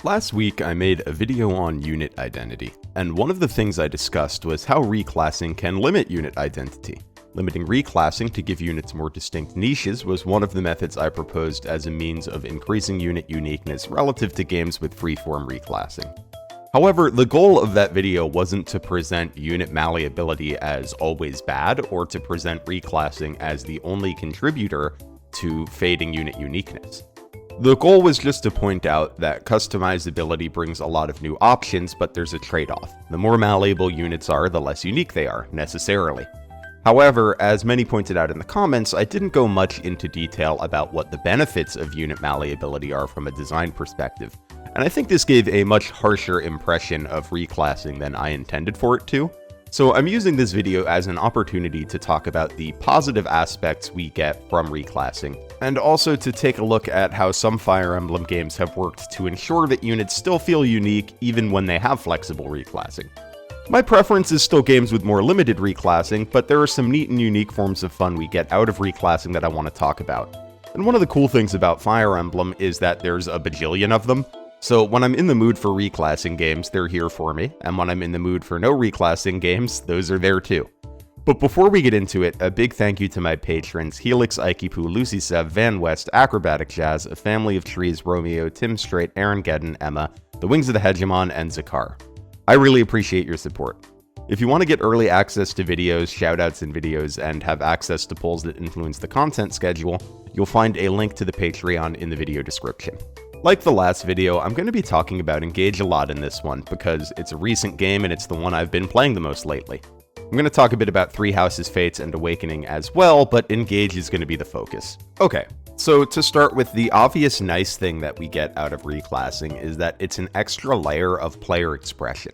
Last week I made a video on unit identity, and one of the things I discussed was how reclassing can limit unit identity. Limiting reclassing to give units more distinct niches was one of the methods I proposed as a means of increasing unit uniqueness relative to games with freeform reclassing. However, the goal of that video wasn't to present unit malleability as always bad, or to present reclassing as the only contributor to fading unit uniqueness. The goal was just to point out that customizability brings a lot of new options, but there's a trade-off. The more malleable units are, the less unique they are, necessarily. However, as many pointed out in the comments, I didn't go much into detail about what the benefits of unit malleability are from a design perspective, and I think this gave a much harsher impression of reclassing than I intended for it to. So I'm using this video as an opportunity to talk about the positive aspects we get from reclassing, and also to take a look at how some Fire Emblem games have worked to ensure that units still feel unique even when they have flexible reclassing. My preference is still games with more limited reclassing, but there are some neat and unique forms of fun we get out of reclassing that I want to talk about. And one of the cool things about Fire Emblem is that there's a bajillion of them. So when I'm in the mood for reclassing games, they're here for me, and when I'm in the mood for no reclassing games, those are there too. But before we get into it, a big thank you to my patrons Helix, Aikipu, Lucy Sev, Van West, Acrobatic Jazz, A Family of Trees, Romeo, Tim Strait, Aaron Gedden, Emma, The Wings of the Hegemon, and Zakar. I really appreciate your support. If you want to get early access to videos, shoutouts in videos, and have access to polls that influence the content schedule, you'll find a link to the Patreon in the video description. Like the last video, I'm going to be talking about Engage a lot in this one, because it's a recent game and it's the one I've been playing the most lately. I'm going to talk a bit about Three Houses Fates and Awakening as well, but Engage is going to be the focus. Okay, so to start with, the obvious nice thing that we get out of reclassing is that it's an extra layer of player expression.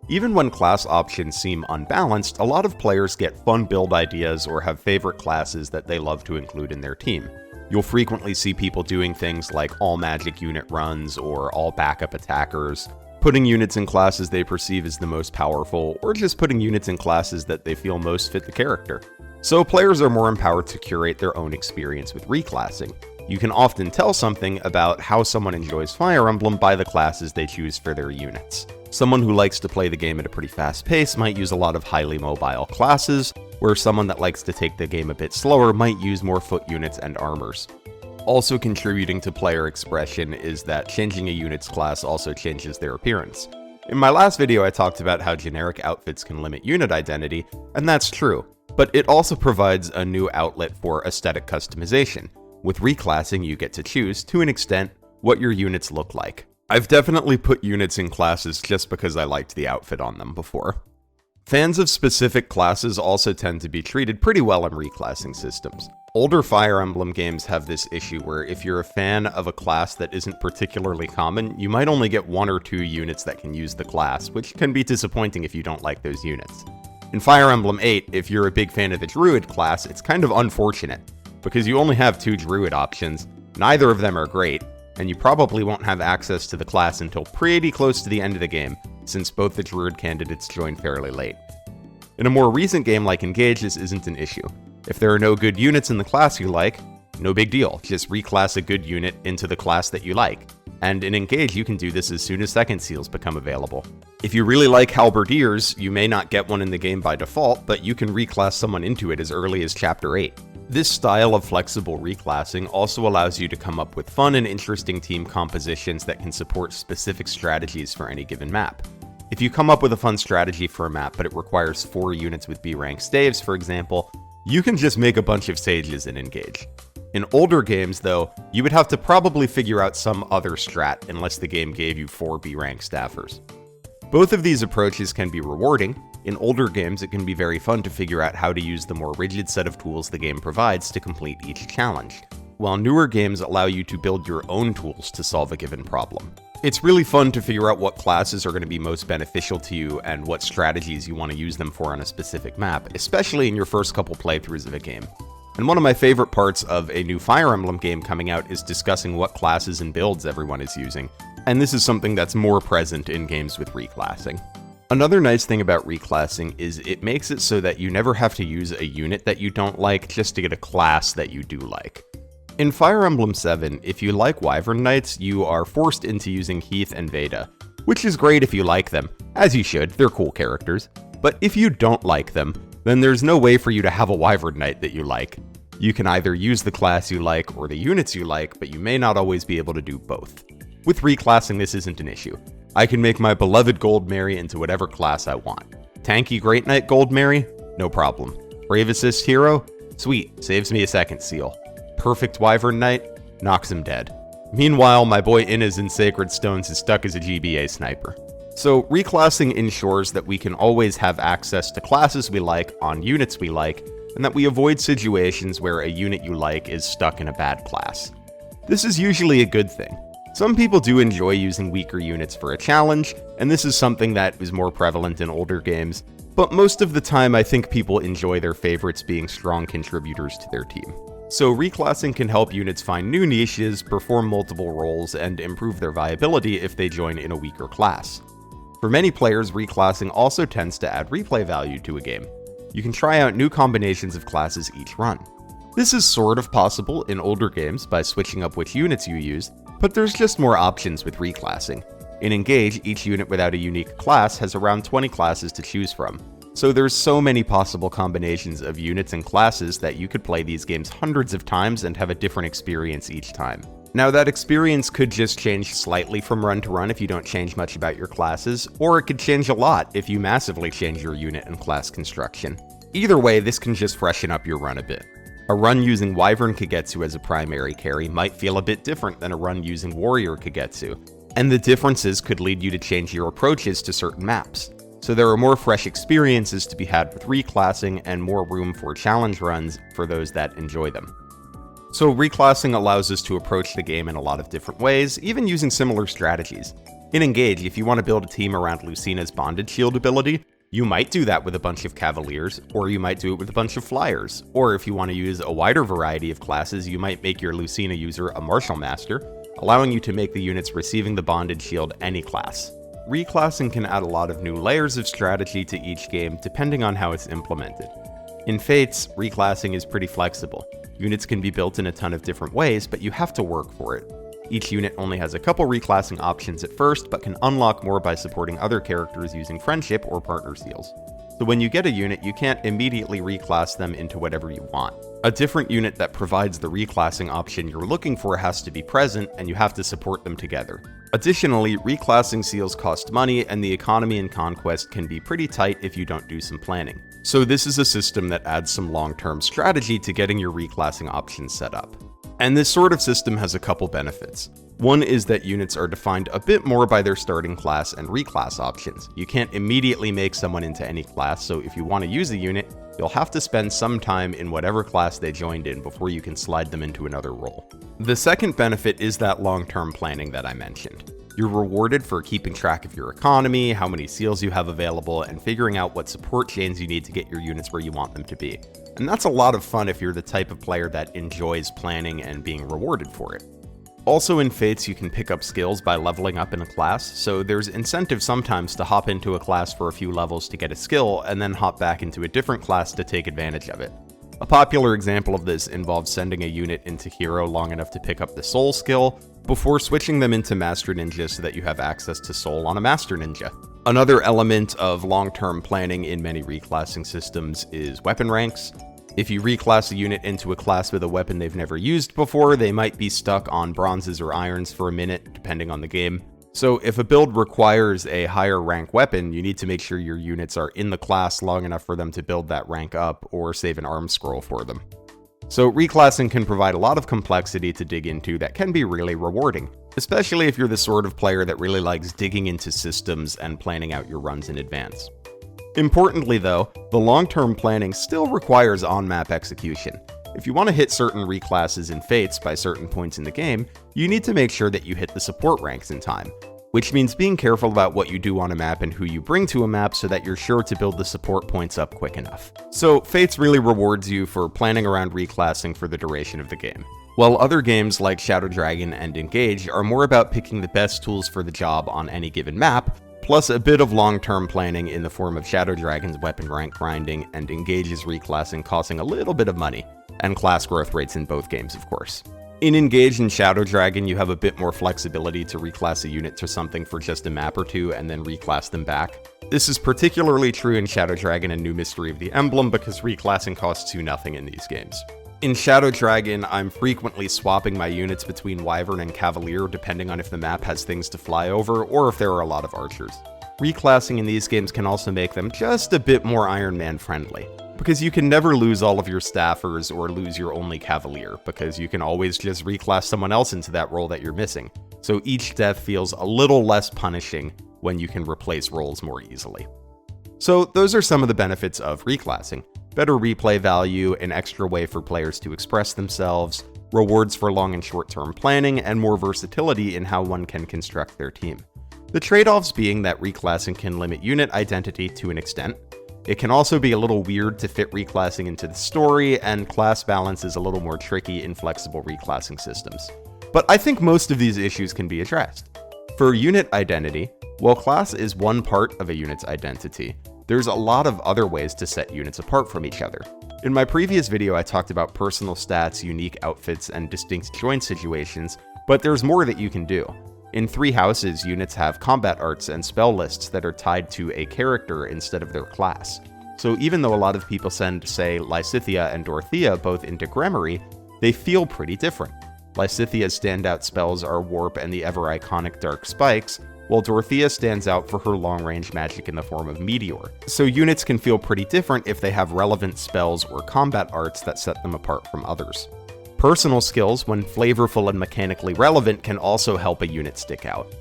Even when class options seem unbalanced, a lot of players get fun build ideas or have favorite classes that they love to include in their team. You'll frequently see people doing things like all magic unit runs or all backup attackers, putting units in classes they perceive as the most powerful, or just putting units in classes that they feel most fit the character. So players are more empowered to curate their own experience with reclassing. You can often tell something about how someone enjoys Fire Emblem by the classes they choose for their units. Someone who likes to play the game at a pretty fast pace might use a lot of highly mobile classes, where someone that likes to take the game a bit slower might use more foot units and armors. Also contributing to player expression is that changing a unit's class also changes their appearance. In my last video I talked about how generic outfits can limit unit identity, and that's true, but it also provides a new outlet for aesthetic customization. With reclassing, you get to choose, to an extent, what your units look like. I've definitely put units in classes just because I liked the outfit on them before. Fans of specific classes also tend to be treated pretty well in reclassing systems. Older Fire Emblem games have this issue where if you're a fan of a class that isn't particularly common, you might only get 1 or 2 units that can use the class, which can be disappointing if you don't like those units. In Fire Emblem 8, if you're a big fan of the Druid class, it's kind of unfortunate, because you only have 2 Druid options, neither of them are great, and you probably won't have access to the class until pretty close to the end of the game, since both the Druid candidates join fairly late. In a more recent game like Engage, this isn't an issue. If there are no good units in the class you like, no big deal, just reclass a good unit into the class that you like. And in Engage, you can do this as soon as second seals become available. If you really like Halberdiers, you may not get one in the game by default, but you can reclass someone into it as early as Chapter 8. This style of flexible reclassing also allows you to come up with fun and interesting team compositions that can support specific strategies for any given map. If you come up with a fun strategy for a map, but it requires 4 units with B-rank staves, for example, you can just make a bunch of sages and Engage. In older games, though, you would have to probably figure out some other strat unless the game gave you 4 B-rank staffers. Both of these approaches can be rewarding. In older games, it can be very fun to figure out how to use the more rigid set of tools the game provides to complete each challenge, while newer games allow you to build your own tools to solve a given problem. It's really fun to figure out what classes are going to be most beneficial to you and what strategies you want to use them for on a specific map, especially in your first couple playthroughs of a game. And one of my favorite parts of a new Fire Emblem game coming out is discussing what classes and builds everyone is using, and this is something that's more present in games with reclassing. Another nice thing about reclassing is it makes it so that you never have to use a unit that you don't like just to get a class that you do like. In Fire Emblem 7, if you like Wyvern Knights, you are forced into using Heath and Veda, which is great if you like them, as you should, they're cool characters. But if you don't like them, then there's no way for you to have a Wyvern Knight that you like. You can either use the class you like or the units you like, but you may not always be able to do both. With reclassing, this isn't an issue. I can make my beloved Gold Mary into whatever class I want. Tanky Great Knight Gold Mary? No problem. Brave Assist Hero? Sweet, saves me a second seal. Perfect Wyvern Knight? Knocks him dead. Meanwhile, my boy Inez in Sacred Stones is stuck as a GBA sniper. So reclassing ensures that we can always have access to classes we like on units we like, and that we avoid situations where a unit you like is stuck in a bad class. This is usually a good thing. Some people do enjoy using weaker units for a challenge, and this is something that is more prevalent in older games, but most of the time I think people enjoy their favorites being strong contributors to their team. So reclassing can help units find new niches, perform multiple roles, and improve their viability if they join in a weaker class. For many players, reclassing also tends to add replay value to a game. You can try out new combinations of classes each run. This is sort of possible in older games by switching up which units you use, but there's just more options with reclassing. In Engage, each unit without a unique class has around 20 classes to choose from, so there's so many possible combinations of units and classes that you could play these games hundreds of times and have a different experience each time. Now that experience could just change slightly from run to run if you don't change much about your classes, or it could change a lot if you massively change your unit and class construction. Either way, this can just freshen up your run a bit. A run using Wyvern Kagetsu as a primary carry might feel a bit different than a run using Warrior Kagetsu, and the differences could lead you to change your approaches to certain maps. So there are more fresh experiences to be had with reclassing and more room for challenge runs for those that enjoy them. So reclassing allows us to approach the game in a lot of different ways, even using similar strategies. In Engage, if you want to build a team around Lucina's Bonded Shield ability, you might do that with a bunch of Cavaliers, or you might do it with a bunch of Flyers. Or if you want to use a wider variety of classes, you might make your Lucina user a Martial Master, allowing you to make the units receiving the Bonded Shield any class. Reclassing can add a lot of new layers of strategy to each game depending on how it's implemented. In Fates, reclassing is pretty flexible. Units can be built in a ton of different ways, but you have to work for it. Each unit only has a couple reclassing options at first, but can unlock more by supporting other characters using friendship or partner seals. So when you get a unit, you can't immediately reclass them into whatever you want. A different unit that provides the reclassing option you're looking for has to be present, and you have to support them together. Additionally, reclassing seals cost money, and the economy in Conquest can be pretty tight if you don't do some planning. So this is a system that adds some long-term strategy to getting your reclassing options set up. And this sort of system has a couple benefits. One is that units are defined a bit more by their starting class and reclass options. You can't immediately make someone into any class, so if you want to use a unit, you'll have to spend some time in whatever class they joined in before you can slide them into another role. The second benefit is that long-term planning that I mentioned. You're rewarded for keeping track of your economy, how many seals you have available, and figuring out what support chains you need to get your units where you want them to be. And that's a lot of fun if you're the type of player that enjoys planning and being rewarded for it. Also in Fates, you can pick up skills by leveling up in a class, so there's incentive sometimes to hop into a class for a few levels to get a skill, and then hop back into a different class to take advantage of it. A popular example of this involves sending a unit into Hero long enough to pick up the Soul skill, before switching them into Master Ninja so that you have access to Soul on a Master Ninja. Another element of long-term planning in many reclassing systems is weapon ranks. If you reclass a unit into a class with a weapon they've never used before, they might be stuck on bronzes or irons for a minute, depending on the game. So if a build requires a higher rank weapon, you need to make sure your units are in the class long enough for them to build that rank up or save an arm scroll for them. So reclassing can provide a lot of complexity to dig into that can be really rewarding, especially if you're the sort of player that really likes digging into systems and planning out your runs in advance. Importantly though, the long-term planning still requires on-map execution. If you want to hit certain reclasses in Fates by certain points in the game, you need to make sure that you hit the support ranks in time, which means being careful about what you do on a map and who you bring to a map so that you're sure to build the support points up quick enough. So Fates really rewards you for planning around reclassing for the duration of the game, while other games like Shadow Dragon and Engage are more about picking the best tools for the job on any given map, plus a bit of long-term planning in the form of Shadow Dragon's weapon rank grinding and Engage's reclassing costing a little bit of money, and class growth rates in both games, of course. In Engage and Shadow Dragon, you have a bit more flexibility to reclass a unit to something for just a map or two and then reclass them back. This is particularly true in Shadow Dragon and New Mystery of the Emblem because reclassing costs you nothing in these games. In Shadow Dragon, I'm frequently swapping my units between Wyvern and Cavalier depending on if the map has things to fly over or if there are a lot of archers. Reclassing in these games can also make them just a bit more Iron Man friendly, because you can never lose all of your staffers or lose your only Cavalier, because you can always just reclass someone else into that role that you're missing. So each death feels a little less punishing when you can replace roles more easily. So those are some of the benefits of reclassing. Better replay value, an extra way for players to express themselves, rewards for long and short-term planning, and more versatility in how one can construct their team. The trade-offs being that reclassing can limit unit identity to an extent. It can also be a little weird to fit reclassing into the story, and class balance is a little more tricky in flexible reclassing systems. But I think most of these issues can be addressed. For unit identity, while class is one part of a unit's identity, there's a lot of other ways to set units apart from each other. In my previous video, I talked about personal stats, unique outfits, and distinct joint situations, but there's more that you can do. In 3 houses, units have combat arts and spell lists that are tied to a character instead of their class. So even though a lot of people send, say, Lysithea and Dorothea both into Gremory, they feel pretty different. Lysithea's standout spells are Warp and the ever-iconic Dark Spikes, while Dorothea stands out for her long-range magic in the form of Meteor. So units can feel pretty different if they have relevant spells or combat arts that set them apart from others. Personal skills, when flavorful and mechanically relevant, can also help a unit stick out.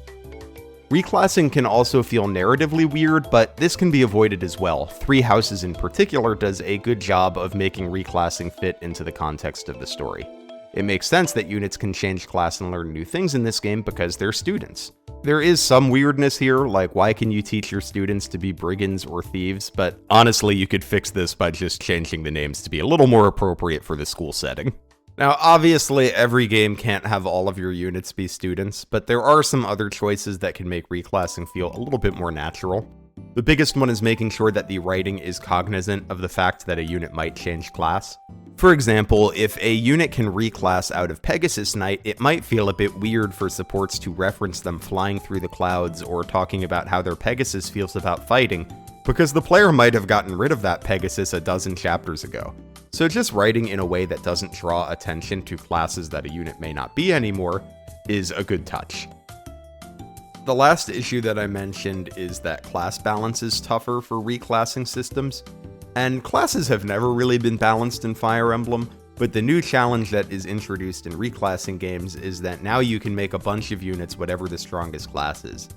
Reclassing can also feel narratively weird, but this can be avoided as well. 3 Houses in particular does a good job of making reclassing fit into the context of the story. It makes sense that units can change class and learn new things in this game because they're students. There is some weirdness here, like why can you teach your students to be brigands or thieves, but honestly you could fix this by just changing the names to be a little more appropriate for the school setting. Now, obviously, every game can't have all of your units be students, but there are some other choices that can make reclassing feel a little bit more natural. The biggest one is making sure that the writing is cognizant of the fact that a unit might change class. For example, if a unit can reclass out of Pegasus Knight, it might feel a bit weird for supports to reference them flying through the clouds or talking about how their Pegasus feels about fighting, because the player might have gotten rid of that Pegasus a dozen chapters ago. So just writing in a way that doesn't draw attention to classes that a unit may not be anymore is a good touch. The last issue that I mentioned is that class balance is tougher for reclassing systems, and classes have never really been balanced in Fire Emblem, but the new challenge that is introduced in reclassing games is that now you can make a bunch of units whatever the strongest class is.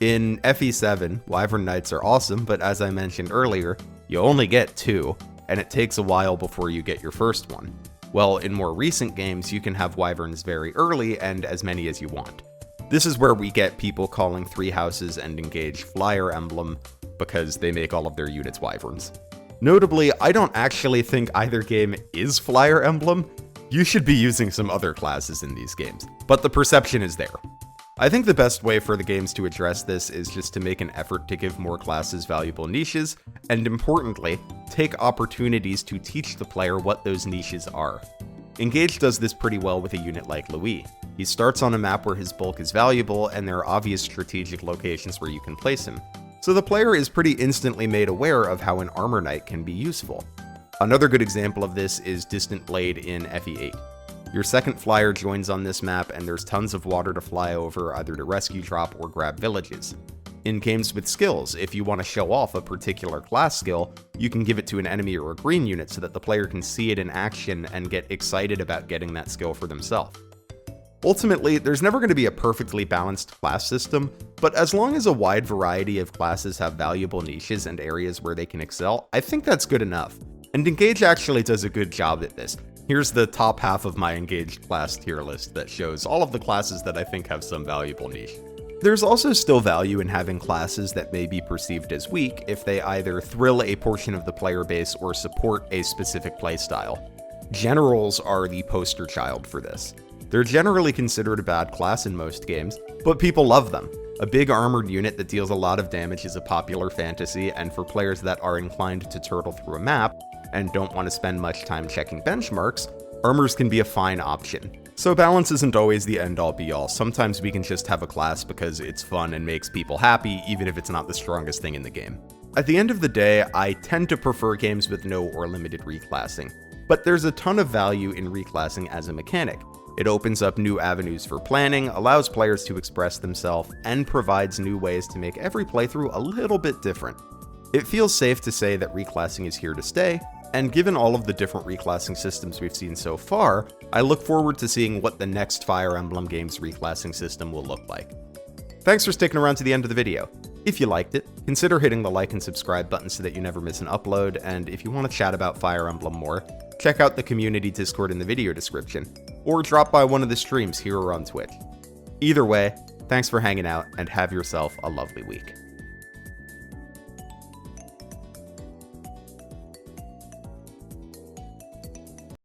In FE7, Wyvern Knights are awesome, but as I mentioned earlier, you only get 2, and it takes a while before you get your first one. Well, in more recent games, you can have Wyverns very early and as many as you want. This is where we get people calling 3 Houses and Engage Fire Emblem, because they make all of their units Wyverns. Notably, I don't actually think either game is Fire Emblem. You should be using some other classes in these games, but the perception is there. I think the best way for the games to address this is just to make an effort to give more classes valuable niches, and importantly, take opportunities to teach the player what those niches are. Engage does this pretty well with a unit like Louis. He starts on a map where his bulk is valuable, and there are obvious strategic locations where you can place him. So the player is pretty instantly made aware of how an Armor Knight can be useful. Another good example of this is Distant Blade in FE8. Your second flyer joins on this map, and there's tons of water to fly over, either to rescue drop or grab villages. In games with skills, if you want to show off a particular class skill, you can give it to an enemy or a green unit so that the player can see it in action and get excited about getting that skill for themselves. Ultimately, there's never going to be a perfectly balanced class system, but as long as a wide variety of classes have valuable niches and areas where they can excel, I think that's good enough. And Engage actually does a good job at this. Here's the top half of my Engaged class tier list that shows all of the classes that I think have some valuable niche. There's also still value in having classes that may be perceived as weak if they either thrill a portion of the player base or support a specific playstyle. Generals are the poster child for this. They're generally considered a bad class in most games, but people love them. A big armored unit that deals a lot of damage is a popular fantasy, and for players that are inclined to turtle through a map, and don't want to spend much time checking benchmarks, armors can be a fine option. So balance isn't always the end-all be-all. Sometimes we can just have a class because it's fun and makes people happy, even if it's not the strongest thing in the game. At the end of the day, I tend to prefer games with no or limited reclassing, but there's a ton of value in reclassing as a mechanic. It opens up new avenues for planning, allows players to express themselves, and provides new ways to make every playthrough a little bit different. It feels safe to say that reclassing is here to stay, and given all of the different reclassing systems we've seen so far, I look forward to seeing what the next Fire Emblem game's reclassing system will look like. Thanks for sticking around to the end of the video. If you liked it, consider hitting the like and subscribe button so that you never miss an upload, and if you want to chat about Fire Emblem more, check out the community Discord in the video description, or drop by one of the streams here or on Twitch. Either way, thanks for hanging out, and have yourself a lovely week.